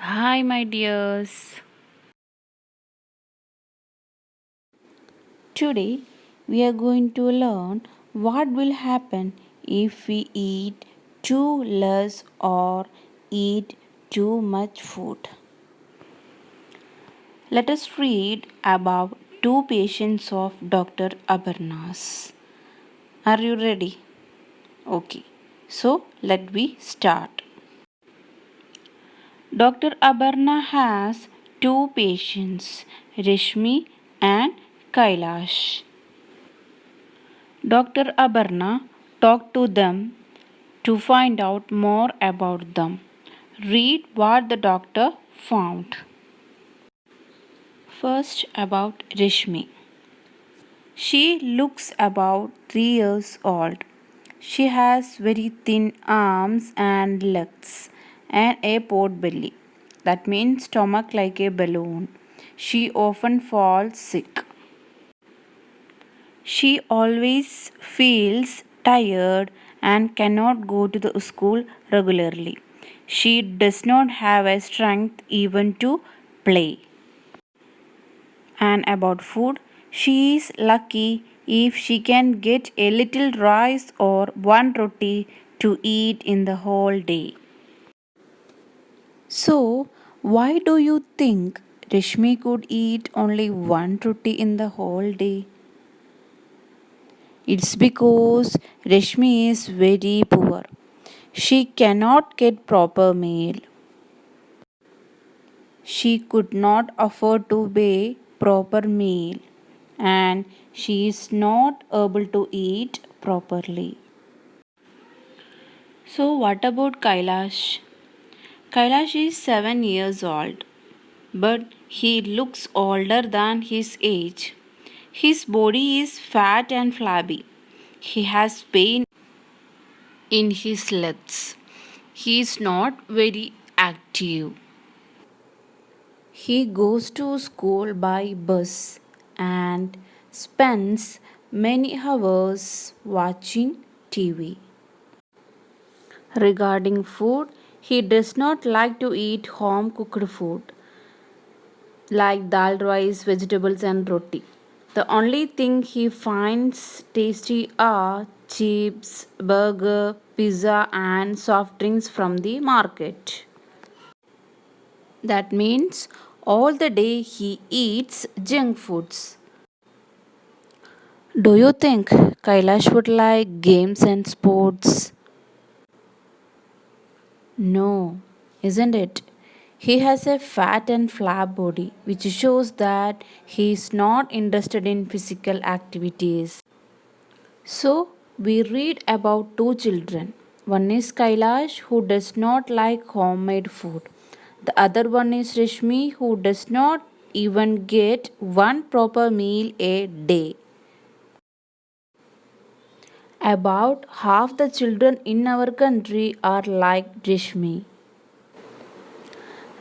Hi, my dears. Today we are going to learn what will happen if we eat too less or eat too much food. Let us read about two patients of Dr. Abarnas. Are you ready? Okay. So let me start. Dr. Abarna has two patients, Rishmi and Kailash. Dr. Abarna talked to them to find out more about them. Read what the doctor found. First, about Rishmi. She looks about 3 years old. She has very thin arms and legs and a pot belly. That means stomach like a balloon. She often falls sick. She always feels tired and cannot go to the school regularly. She does not have a strength even to play. And about food, she is lucky if she can get a little rice or one roti to eat in the whole day. So, why do you think Rishmi could eat only one roti in the whole day? It's because Rashmi is very poor. She cannot get proper meal. She could not afford to pay proper meal and she is not able to eat properly. So what about Kailash? Kailash is 7 years old, but he looks older than his age. His body is fat and flabby. He has pain in his legs. He is not very active. He goes to school by bus and spends many hours watching TV. Regarding food, he does not like to eat home cooked food like dal rice, vegetables, and roti. The only thing he finds tasty are chips, burger, pizza, and soft drinks from the market. That means all the day he eats junk foods. Do you think Kailash would like games and sports? No, isn't it? He has a fat and flab body, which shows that he is not interested in physical activities. So, we read about two children. One is Kailash, who does not like homemade food. The other one is Rishmi, who does not even get one proper meal a day. About half the children in our country are like Rishmi.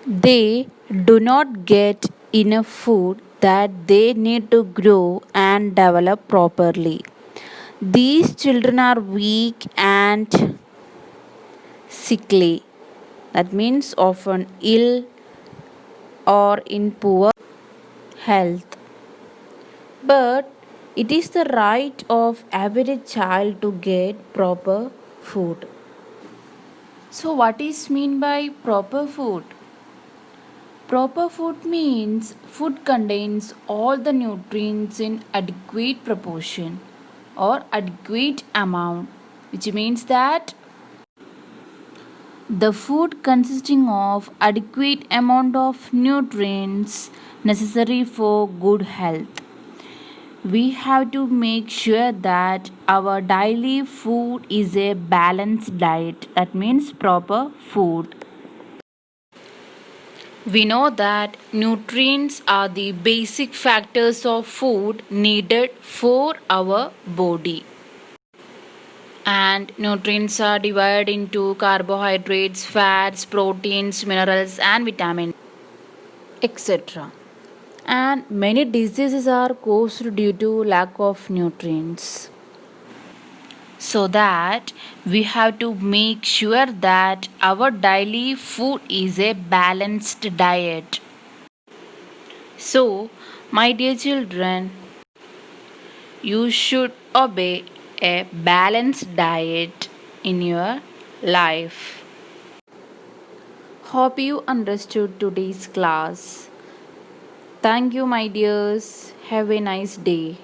They do not get enough food that they need to grow and develop properly. These children are weak and sickly. That means often ill or in poor health. But it is the right of every child to get proper food. So what is mean by proper food? Proper food means food contains all the nutrients in adequate proportion or adequate amount, which means that the food consisting of adequate amount of nutrients necessary for good health. We have to make sure that our daily food is a balanced diet. That means proper food. We know that nutrients are the basic factors of food needed for our body. And nutrients are divided into carbohydrates, fats, proteins, minerals, and vitamins, etc. And many diseases are caused due to lack of nutrients. So that we have to make sure that our daily food is a balanced diet. So, my dear children, you should obey a balanced diet in your life. Hope you understood today's class. Thank you, my dears. Have a nice day.